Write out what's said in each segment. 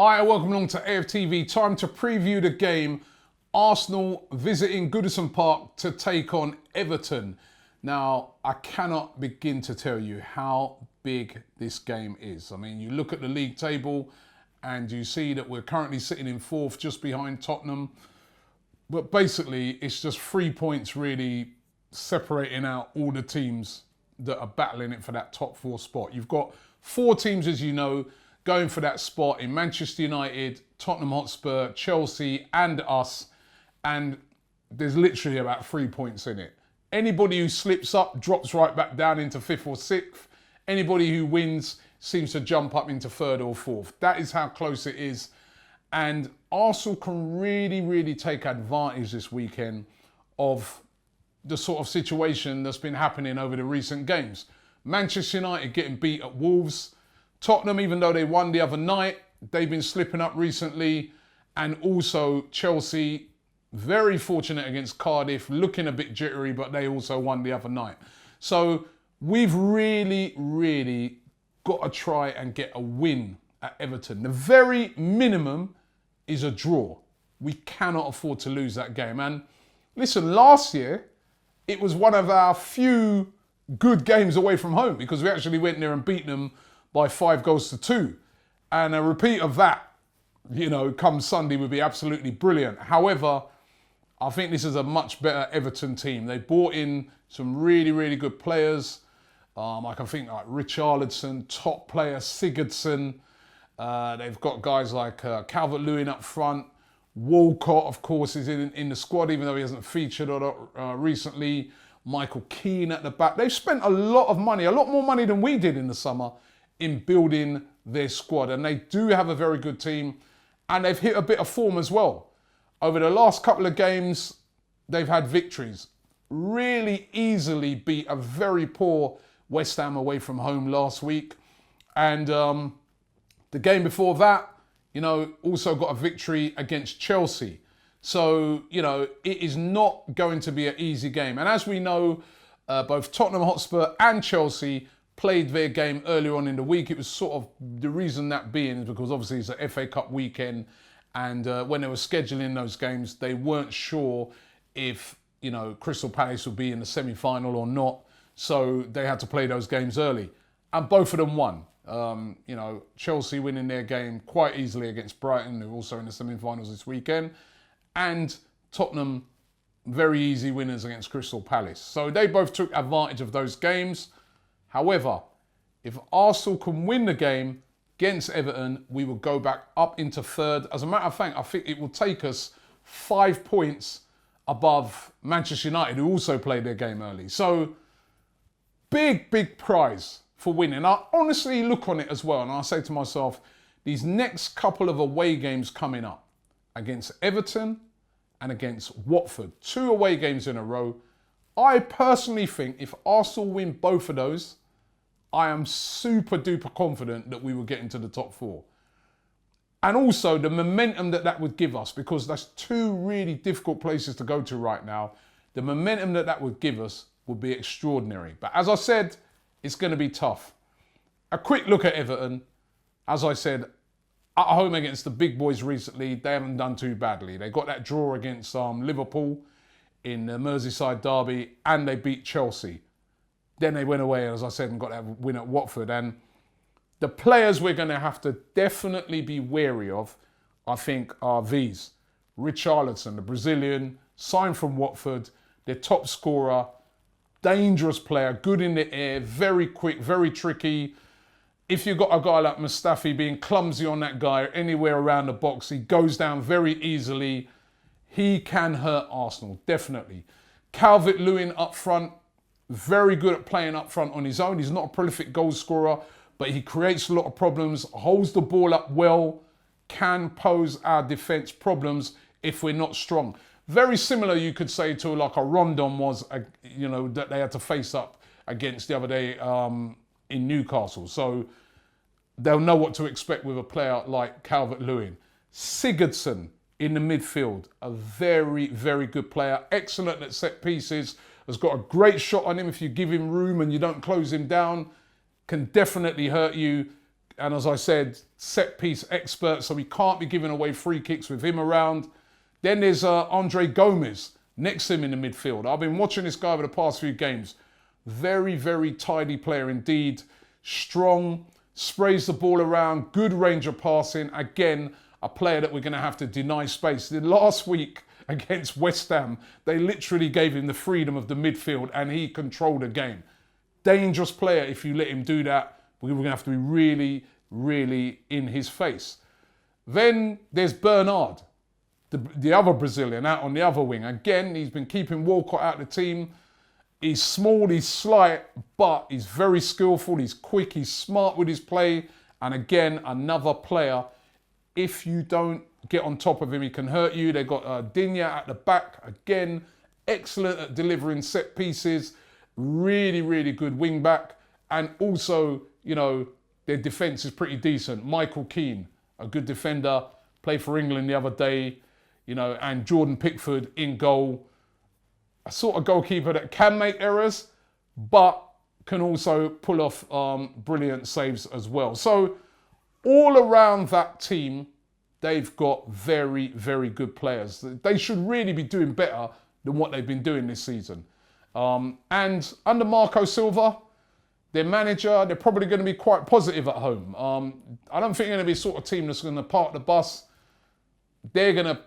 Hi, welcome along to AFTV. Time to preview the game. Arsenal visiting Goodison Park to take on Everton. Now, I cannot begin to tell you how big this game is. I mean, you look at the league table and you see that we're currently sitting in fourth, just behind Tottenham. But basically, it's just 3 points really separating out all the teams that are battling it for that top four spot. You've got four teams, as you know, going for that spot in Manchester United, Tottenham Hotspur, Chelsea and us. And there's literally about 3 points in it. Anybody who slips up drops right back down into fifth or sixth. Anybody who wins seems to jump up into third or fourth. That is how close it is. And Arsenal can really take advantage this weekend of the sort of situation that's been happening over the recent games. Manchester United getting beat at Wolves. Tottenham, even though they won the other night, they've been slipping up recently. And also Chelsea, very fortunate against Cardiff, looking a bit jittery, but they also won the other night. So we've really got to try and get a win at Everton. The very minimum is a draw. We cannot afford to lose that game. And listen, last year, it was one of our few good games away from home because we actually went there and beat them by 5-2. And a repeat of that, come Sunday would be absolutely brilliant. However, I think this is a much better Everton team. They brought in some really good players. I can think like Richarlison, top player Sigurdsson. They've got guys like Calvert-Lewin up front. Walcott, of course, is in the squad, even though he hasn't featured recently. Michael Keane at the back. They've spent a lot of money, a lot more money than we did in the summer, in building their squad. And they do have a very good team. And they've hit a bit of form as well. Over the last couple of games, they've had victories. Really easily beat a very poor West Ham away from home last week. And the game before that, also got a victory against Chelsea. So, it is not going to be an easy game. And as we know, both Tottenham Hotspur and Chelsea played their game earlier on in the week. It was sort of the reason that being is because obviously it's an FA Cup weekend. And when they were scheduling those games, they weren't sure if, Crystal Palace would be in the semi-final or not. So they had to play those games early. And both of them won. Chelsea winning their game quite easily against Brighton, who are also in the semi-finals this weekend. And Tottenham, very easy winners against Crystal Palace. So they both took advantage of those games. However, if Arsenal can win the game against Everton, we will go back up into third. As a matter of fact, I think it will take us 5 points above Manchester United, who also played their game early. So, big prize for winning. I honestly look on it as well, and I say to myself, these next couple of away games coming up against Everton and against Watford, 2 away games in a row. I personally think if Arsenal win both of those, I am super duper confident that we will get into the top 4. And also the momentum that would give us, because that's 2 really difficult places to go to right now. The momentum that would give us would be extraordinary. But as I said, it's going to be tough. A quick look at Everton. As I said, at home against the big boys recently, they haven't done too badly. They got that draw against Liverpool in the Merseyside derby, and they beat Chelsea. Then they went away, as I said, and got that win at Watford. And the players we're going to have to definitely be wary of, I think, are these. Richarlison, the Brazilian, signed from Watford, their top scorer, dangerous player, good in the air, very quick, very tricky. If you've got a guy like Mustafi being clumsy on that guy anywhere around the box, he goes down very easily. He can hurt Arsenal, definitely. Calvert-Lewin up front, very good at playing up front on his own. He's not a prolific goal scorer, but he creates a lot of problems, holds the ball up well, can pose our defence problems if we're not strong. Very similar, you could say, to like a Rondon was, that they had to face up against the other day in Newcastle. So they'll know what to expect with a player like Calvert-Lewin. Sigurdsson in the midfield, a very good player. Excellent at set pieces. Has got a great shot on him if you give him room and you don't close him down. Can definitely hurt you. And as I said, set piece expert, so we can't be giving away free kicks with him around. Then there's Andre Gomes next to him in the midfield. I've been watching this guy over the past few games. Very, very tidy player indeed. Strong, sprays the ball around, good range of passing. Again, a player that we're going to have to deny space. Last week against West Ham, they literally gave him the freedom of the midfield and he controlled the game. Dangerous player if you let him do that. We're going to have to be really, really in his face. Then there's Bernard, the other Brazilian out on the other wing. Again, he's been keeping Walcott out of the team. He's small, he's slight, but he's very skillful, he's quick, he's smart with his play. And again, another player, if you don't get on top of him, he can hurt you. They've got Dinya at the back. Again, excellent at delivering set pieces. Really, really good wing back. And also, you know, their defence is pretty decent. Michael Keane, a good defender, played for England the other day, you know, and Jordan Pickford in goal. A sort of goalkeeper that can make errors, but can also pull off brilliant saves as well. So all around that team, they've got very, very good players. They should really be doing better than what they've been doing this season. And under Marco Silva, their manager, they're probably going to be quite positive at home. I don't think they're going to be the sort of team that's going to park the bus. They're going to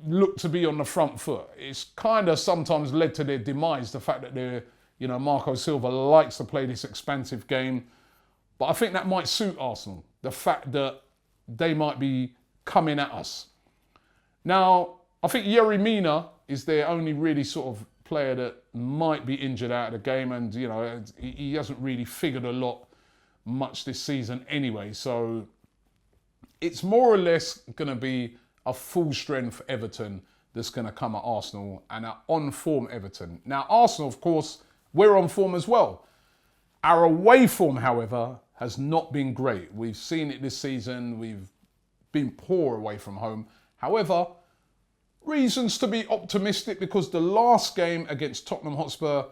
look to be on the front foot. It's kind of sometimes led to their demise, the fact that they're, you know, Marco Silva likes to play this expansive game. But I think that might suit Arsenal, the fact that they might be coming at us. Now, I think Yerry Mina is their only really sort of player that might be injured out of the game, and you know, he hasn't really figured a lot much this season anyway. So it's more or less going to be a full strength Everton that's going to come at Arsenal, and an on form Everton. Now Arsenal, of course, we're on form as well. Our away form, however, has not been great. We've seen it this season. We've been poor away from home. However, reasons to be optimistic, because the last game against Tottenham Hotspur,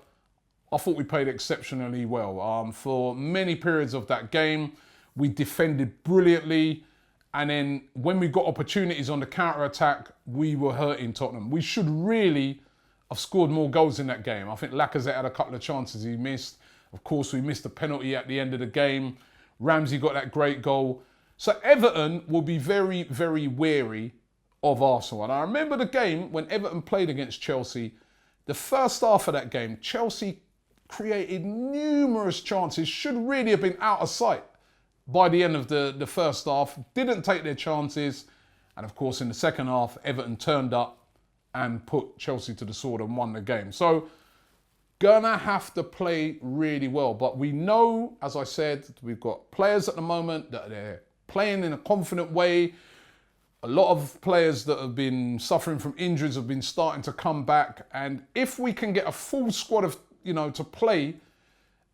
I thought we played exceptionally well. For many periods of that game, we defended brilliantly. And then when we got opportunities on the counter-attack, we were hurting Tottenham. We should really have scored more goals in that game. I think Lacazette had a couple of chances he missed. Of course, we missed a penalty at the end of the game. Ramsey got that great goal. So Everton will be very, very wary of Arsenal. And I remember the game when Everton played against Chelsea. The first half of that game, Chelsea created numerous chances, should really have been out of sight by the end of the first half. Didn't take their chances. And of course, in the second half, Everton turned up and put Chelsea to the sword and won the game. So, gonna have to play really well. But we know, as I said, we've got players at the moment that they're playing in a confident way. A lot of players that have been suffering from injuries have been starting to come back. And if we can get a full squad of, to play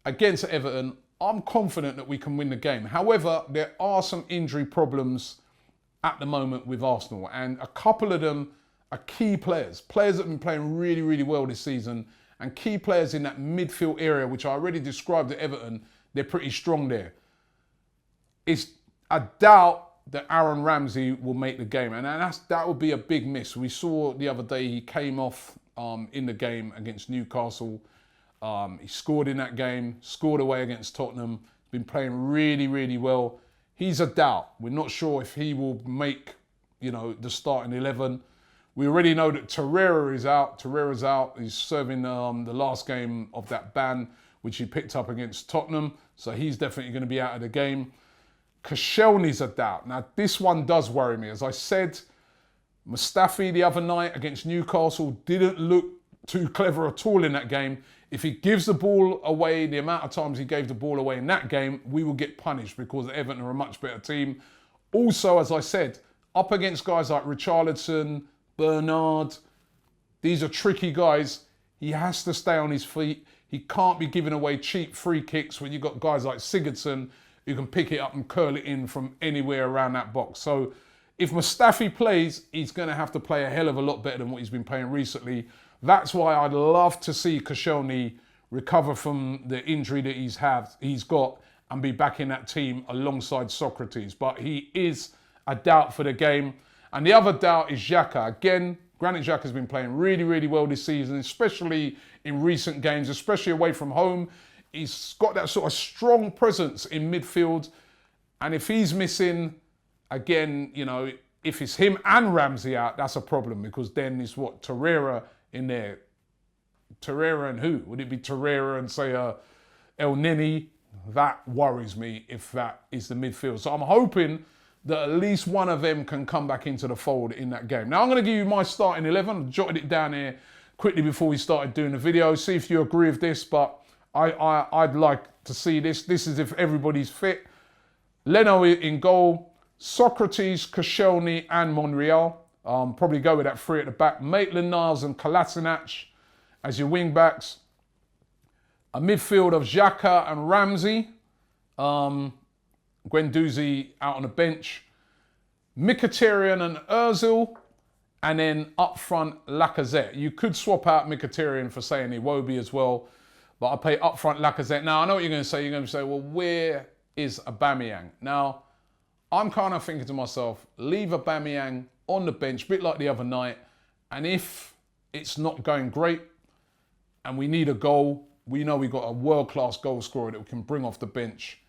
against Everton, I'm confident that we can win the game. However, there are some injury problems at the moment with Arsenal. And a couple of them are key players. Players that have been playing really, really well this season. And key players in that midfield area, which I already described at Everton, they're pretty strong there. I doubt that Aaron Ramsey will make the game. And that would be a big miss. We saw the other day he came off in the game against Newcastle. He scored in that game, scored away against Tottenham, been playing really, really well. He's a doubt. We're not sure if he will make, the starting 11. We already know that Torreira is out. Torreira's out. He's serving the last game of that ban, which he picked up against Tottenham. So he's definitely going to be out of the game. Koscielny's a doubt. Now, this one does worry me. As I said, Mustafi the other night against Newcastle didn't look too clever at all in that game. If he gives the ball away, the amount of times he gave the ball away in that game, we will get punished because Everton are a much better team. Also, as I said, up against guys like Richarlison, Bernard, these are tricky guys. He has to stay on his feet. He can't be giving away cheap free kicks when you've got guys like Sigurdsson who can pick it up and curl it in from anywhere around that box. So if Mustafi plays, he's going to have to play a hell of a lot better than what he's been playing recently. That's why I'd love to see Koscielny recover from the injury that he's got and be back in that team alongside Socrates. But he is a doubt for the game. And the other doubt is Xhaka. Again, Granit Xhaka has been playing really, really well this season, especially in recent games, especially away from home. He's got that sort of strong presence in midfield. And if he's missing, again, you know, if it's him and Ramsey out, that's a problem, because then it's what, Torreira in there. Torreira and who? Would it be Torreira and say El Neni? That worries me if that is the midfield. So I'm hoping that at least one of them can come back into the fold in that game. Now I'm going to give you my starting 11. I jotted it down here quickly before we started doing the video. See if you agree with this, but I'd like to see this. This is if everybody's fit. Leno in goal. Socrates, Koscielny and Monreal. Probably go with that three at the back. Maitland-Niles and Kolasinac as your wing backs. A midfield of Xhaka and Ramsey. Guendouzi out on the bench. Mkhitaryan and Ozil. And then up front, Lacazette. You could swap out Mkhitaryan for, say, Iwobi as well. But I'll play up front Lacazette. Now, I know what you're going to say. You're going to say, well, where is Aubameyang? Now, I'm kind of thinking to myself, leave Aubameyang on the bench, a bit like the other night. And if it's not going great and we need a goal, we know we've got a world-class goal scorer that we can bring off the bench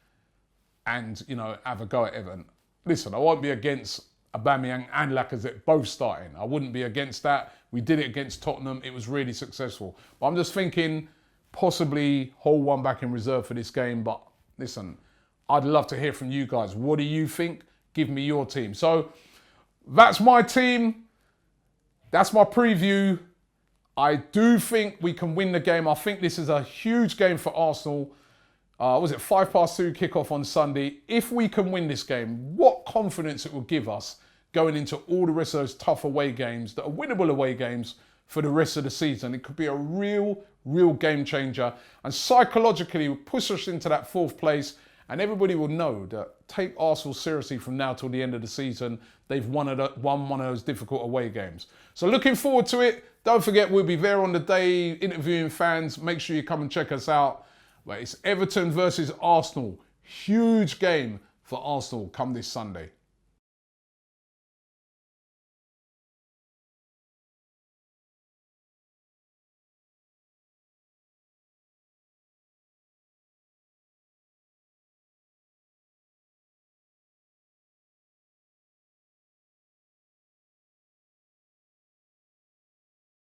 and, you know, have a go at Everton. Listen, I won't be against Aubameyang and Lacazette both starting. I wouldn't be against that. We did it against Tottenham. It was really successful. But I'm just thinking possibly hold one back in reserve for this game. But listen, I'd love to hear from you guys. What do you think? Give me your team. So that's my team. That's my preview. I do think we can win the game. I think this is a huge game for Arsenal. Was it 2:05 kickoff on Sunday? If we can win this game, what confidence it will give us going into all the rest of those tough away games that are winnable away games for the rest of the season. It could be a real game changer. And psychologically, it will push us into that fourth place. And everybody will know that take Arsenal seriously from now till the end of the season. They've won one of those difficult away games. So looking forward to it. Don't forget, we'll be there on the day interviewing fans. Make sure you come and check us out. But it's Everton versus Arsenal. Huge game for Arsenal come this Sunday.